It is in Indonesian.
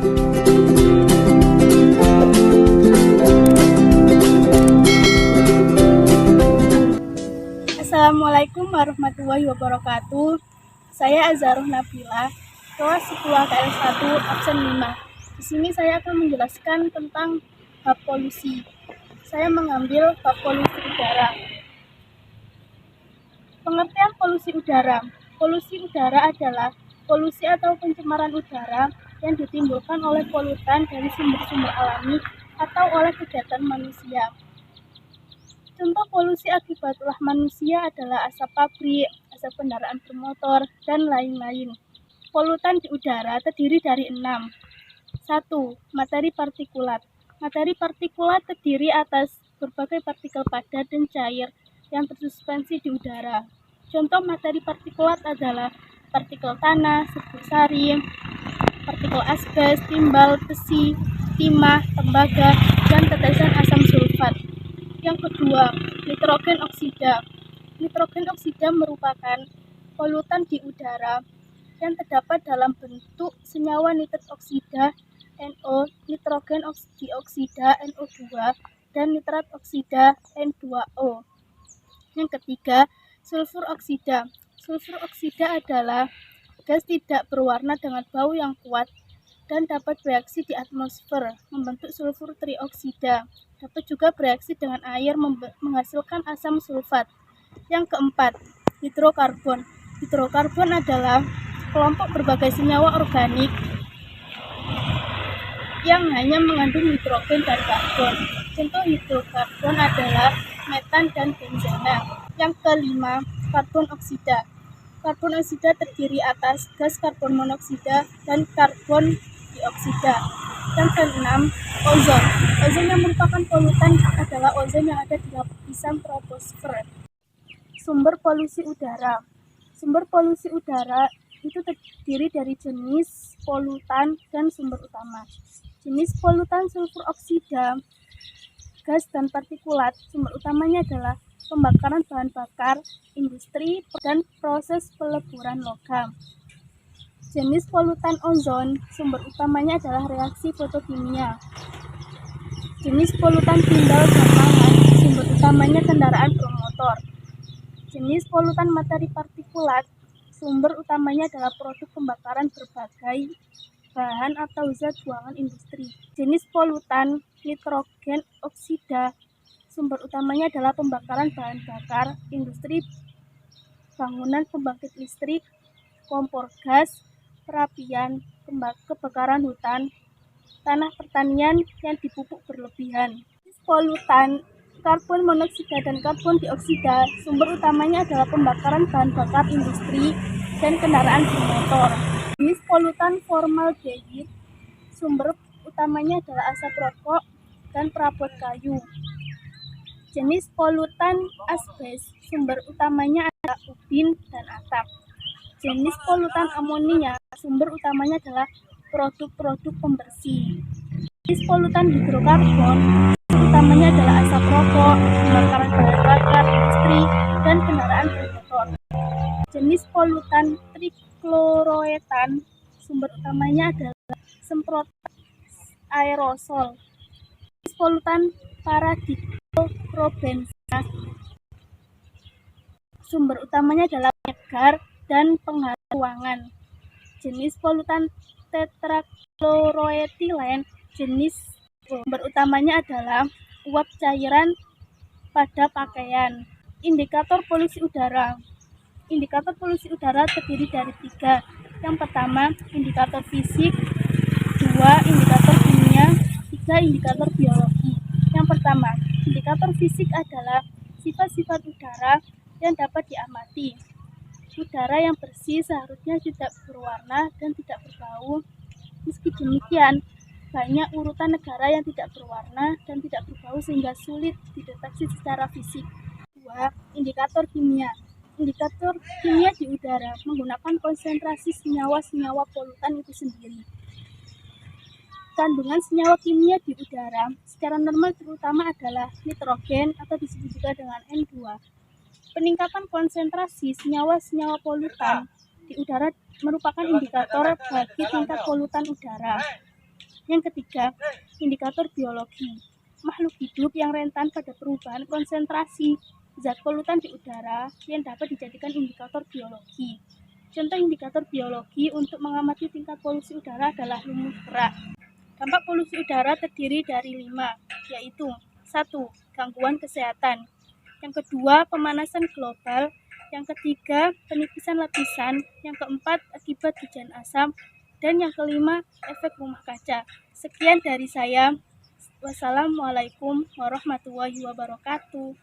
Assalamualaikum warahmatullahi wabarakatuh. Saya Azharuh Nabila, kelas 10 KL 1 absen 5. Di sini saya akan menjelaskan tentang bab polusi. Saya mengambil bab polusi udara. Pengertian polusi udara. Polusi udara adalah polusi atau pencemaran udara yang ditimbulkan oleh polutan dari sumber-sumber alami atau oleh kegiatan manusia. Contoh polusi akibat ulah manusia adalah asap pabrik, asap kendaraan bermotor, dan lain-lain. Polutan di udara terdiri dari 6. 1. Materi partikulat. Materi partikulat terdiri atas berbagai partikel padat dan cair yang tersuspensi di udara. Contoh materi partikulat adalah partikel tanah, serbuk sari, partikel asbes, timbal, besi, timah, tembaga, dan tetesan asam sulfat. Yang kedua, nitrogen oksida. Nitrogen oksida merupakan polutan di udara yang terdapat dalam bentuk senyawa nitrat oksida NO, nitrogen dioksida NO2, dan nitrat oksida N2O. Yang ketiga, sulfur oksida. Sulfur oksida adalah gas tidak berwarna dengan bau yang kuat dan dapat bereaksi di atmosfer membentuk sulfur trioksida. Dapat juga bereaksi dengan air menghasilkan asam sulfat. Yang keempat, hidrokarbon. Hidrokarbon adalah kelompok berbagai senyawa organik yang hanya mengandung hidrogen dan karbon. Contoh hidrokarbon adalah metan dan benzena. Yang kelima, karbon oksida. Karbon oksida terdiri atas gas karbon monoksida dan karbon dioksida. Yang keenam, ozon. Ozon yang merupakan polutan adalah ozon yang ada di lapisan troposfer. Sumber polusi udara. Sumber polusi udara itu terdiri dari jenis polutan dan sumber utama. Jenis polutan sulfur oksida, gas dan partikulat. Sumber utamanya adalah pembakaran bahan bakar, industri, dan proses peleburan logam. Jenis polutan ozon, sumber utamanya adalah reaksi fotokimia. Jenis polutan timbal dan pangan, sumber utamanya kendaraan bermotor. Jenis polutan materi partikulat, sumber utamanya adalah produk pembakaran berbagai bahan atau zat buangan industri. Jenis polutan nitrogen oksida, sumber utamanya adalah pembakaran bahan bakar, industri, bangunan pembangkit listrik, kompor gas, perapian, kebakaran hutan, tanah pertanian yang dipupuk berlebihan. Polutan karbon monoksida dan karbon dioksida, sumber utamanya adalah pembakaran bahan bakar industri dan kendaraan bermotor. Jenis polutan formaldehid, sumber utamanya adalah asap rokok dan perabot kayu. Jenis polutan asbes, sumber utamanya adalah ubin dan atap. Jenis polutan amonia, sumber utamanya adalah produk-produk pembersih. Jenis polutan hidrokarbon, sumber utamanya adalah asap rokok, pembakaran bahan bakar industri, dan kendaraan bermotor. Jenis polutan trikloroetan, sumber utamanya adalah semprotan aerosol. Jenis polutan paradiklorobenzena, sumber utamanya adalah penyegar dan pengharum ruangan. Jenis polutan tetrakloroetilen, jenis sumber utamanya adalah uap cairan pada pakaian. Indikator polusi udara. Indikator polusi udara terdiri dari 3. Yang pertama, indikator fisik, 2. Indikator kimia, 3. Indikator biologi. Yang pertama, indikator fisik adalah sifat-sifat udara yang dapat diamati. Udara yang bersih seharusnya tidak berwarna dan tidak berbau. Meski demikian, banyak urutan negara yang tidak berwarna dan tidak berbau sehingga sulit dideteksi secara fisik. 2. Indikator kimia. Indikator kimia di udara menggunakan konsentrasi senyawa-senyawa polutan itu sendiri. Kandungan senyawa kimia di udara secara normal terutama adalah nitrogen atau disebut juga dengan N2. Peningkatan konsentrasi senyawa-senyawa polutan di udara merupakan indikator bagi tingkat polutan udara. Yang ketiga, indikator biologi. Makhluk hidup yang rentan pada perubahan konsentrasi zat polutan di udara yang dapat dijadikan indikator biologi. Contoh indikator biologi untuk mengamati tingkat polusi udara adalah lumut gerak. Dampak polusi udara terdiri dari 5, yaitu 1. Gangguan kesehatan. Yang kedua, pemanasan global. Yang ketiga, penipisan lapisan. Yang keempat, akibat hujan asam. Dan yang kelima, efek rumah kaca. Sekian dari saya. Wassalamualaikum warahmatullahi wabarakatuh.